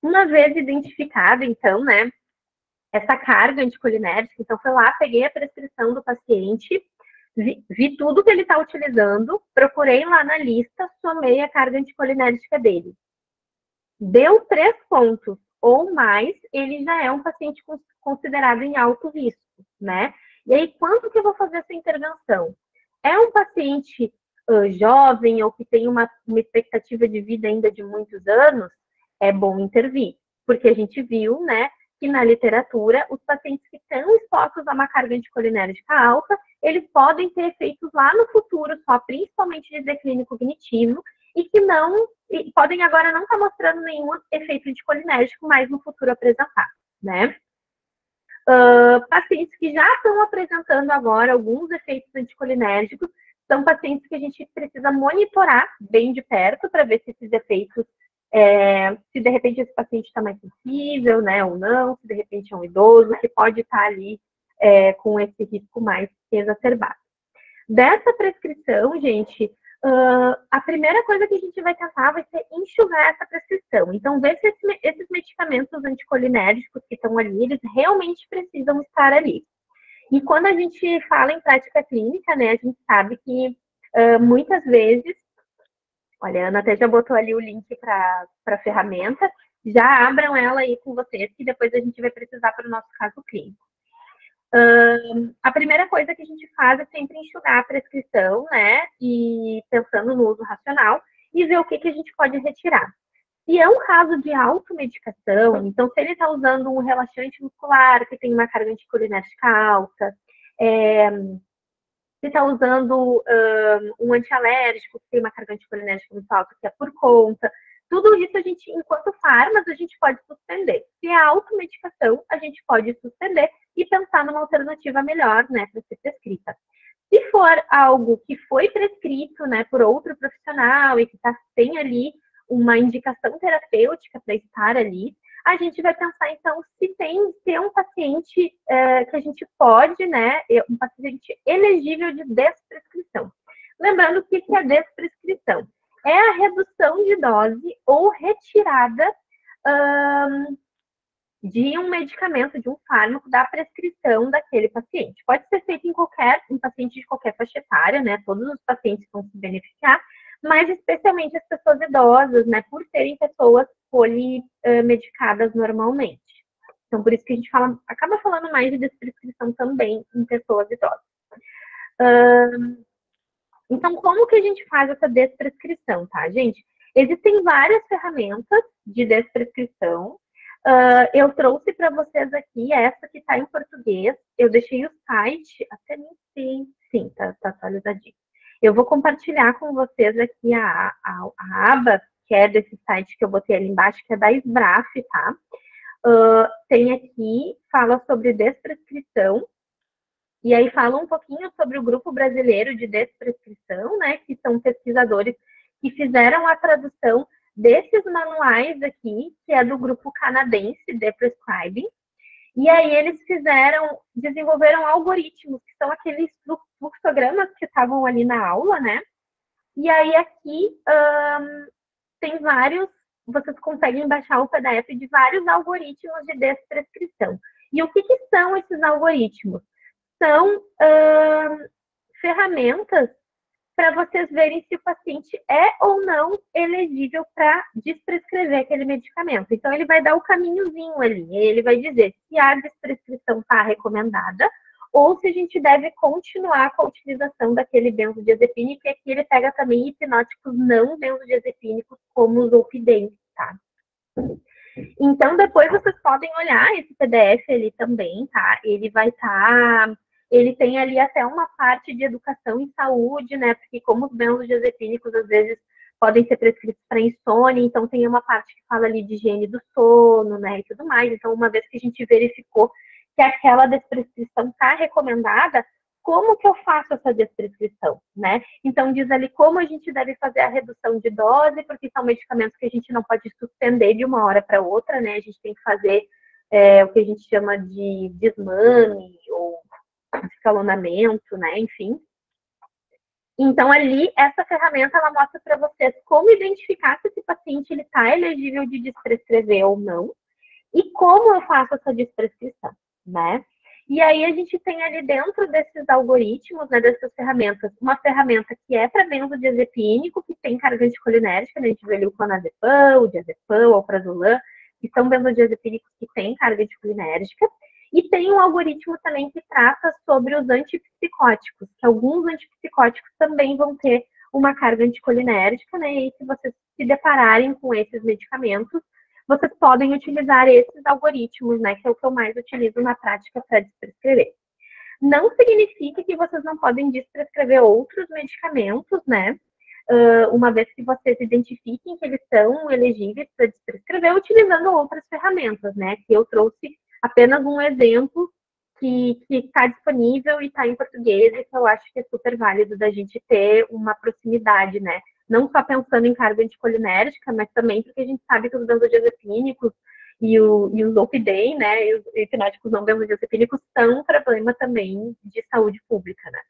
Uma vez identificada, então, né, essa carga anticolinérgica, então foi lá, peguei a prescrição do paciente, vi tudo que ele está utilizando, procurei lá na lista, somei a carga anticolinérgica dele. Deu 3 pontos ou mais, ele já é um paciente considerado em alto risco, né? E aí, quando que eu vou fazer essa intervenção? É um paciente jovem ou que tem uma expectativa de vida ainda de muitos anos, é bom intervir, porque a gente viu, né, que na literatura, os pacientes que estão expostos a uma carga anticolinérgica alta, eles podem ter efeitos lá no futuro, só principalmente de declínio cognitivo, e que não e podem agora não estar mostrando nenhum efeito anticolinérgico, mas no futuro apresentar, né? Pacientes que já estão apresentando agora alguns efeitos anticolinérgicos são pacientes que a gente precisa monitorar bem de perto para ver se esses efeitos, se de repente esse paciente está mais sensível, né, ou não, se de repente é um idoso que pode estar ali com esse risco mais exacerbado. Dessa prescrição, gente, a primeira coisa que a gente vai tentar vai ser enxugar essa prescrição. Então, ver se esses medicamentos anticolinérgicos que estão ali, eles realmente precisam estar ali. E quando a gente fala em prática clínica, né, a gente sabe que muitas vezes, olha, a Ana até já botou ali o link para a ferramenta, já abram ela aí com vocês, que depois a gente vai precisar para o nosso caso clínico. A primeira coisa que a gente faz é sempre enxugar a prescrição, né? E pensando no uso racional e ver o que a gente pode retirar. Se é um caso de automedicação, então se ele está usando um relaxante muscular que tem uma carga anticolinérgica alta, se está usando um antialérgico que tem uma carga anticolinérgica muito alta, que é por conta, tudo isso a gente, enquanto fármacos, a gente pode suspender. Se é automedicação, a gente pode suspender e pensar numa alternativa melhor, né, para ser prescrita. Se for algo que foi prescrito, né, por outro profissional e que tem ali uma indicação terapêutica para estar ali, a gente vai pensar, então, se é um paciente que a gente pode, né, um paciente elegível de desprescrição. Lembrando que é desprescrição? É a redução de dose ou retirada de um medicamento, de um fármaco, da prescrição daquele paciente. Pode ser feito em paciente de qualquer faixa etária, né? Todos os pacientes vão se beneficiar, mas especialmente as pessoas idosas, né? Por serem pessoas polimedicadas normalmente. Então, por isso que a gente acaba falando mais de desprescrição também em pessoas idosas. Então, como que a gente faz essa desprescrição, tá, gente? Existem várias ferramentas de desprescrição. Eu trouxe para vocês aqui essa que está em português. Eu deixei o site, até nem sei, sim, tá atualizadinho. Eu vou compartilhar com vocês aqui a aba, que é desse site que eu botei ali embaixo, que é da SBRAF, tá? Tem aqui, fala sobre desprescrição, e aí fala um pouquinho sobre o Grupo Brasileiro de Desprescrição, né, que são pesquisadores que fizeram a tradução desses manuais aqui, que é do grupo canadense The Prescribing, e aí eles desenvolveram algoritmos, que são aqueles fluxogramas que estavam ali na aula, né, e aí aqui tem vocês conseguem baixar o PDF de vários algoritmos de desprescrição. E o que são esses algoritmos? São ferramentas para vocês verem se o paciente é ou não elegível para desprescrever aquele medicamento. Então, ele vai dar o caminhozinho ali, ele vai dizer se a desprescrição está recomendada ou se a gente deve continuar com a utilização daquele benzodiazepínico, e aqui ele pega também hipnóticos não benzodiazepínicos, como os opidentes, tá? Então, depois vocês podem olhar esse PDF ali também, tá? Ele vai estar... Ele tem ali até uma parte de educação em saúde, né? Porque como os benzodiazepínicos, às vezes, podem ser prescritos para insônia, então tem uma parte que fala ali de higiene do sono, né? E tudo mais. Então, uma vez que a gente verificou que aquela desprescrição está recomendada, como que eu faço essa desprescrição, né? Então, diz ali como a gente deve fazer a redução de dose, porque são medicamentos que a gente não pode suspender de uma hora para outra, né? A gente tem que fazer o que a gente chama de desmame ou escalonamento, né? Enfim. Então, ali, essa ferramenta, ela mostra para vocês como identificar se esse paciente está elegível de desprescrever ou não, e como eu faço essa desprescrição, né? E aí a gente tem ali dentro desses algoritmos, né, dessas ferramentas, uma ferramenta que é para benzodiazepínico, que tem carga anticolinérgica, né? A gente vê ali o clonazepam, o diazepam, o alprazolam, que são benzodiazepínicos que têm carga anticolinérgica. E tem um algoritmo também que trata sobre os antipsicóticos, que alguns antipsicóticos também vão ter uma carga anticolinérgica, né? E se vocês se depararem com esses medicamentos, vocês podem utilizar esses algoritmos, né? Que é o que eu mais utilizo na prática para desprescrever. Não significa que vocês não podem desprescrever outros medicamentos, né? Uma vez que vocês identifiquem que eles são elegíveis para desprescrever, utilizando outras ferramentas, né? Que eu trouxe apenas um exemplo que está disponível e está em português, e que eu acho que é super válido da gente ter uma proximidade, né? Não só pensando em carga anticolinérgica, mas também porque a gente sabe que os benzodiazepínicos e os Zolpidem, né, e os hipnóticos não benzodiazepínicos são um problema também de saúde pública, né?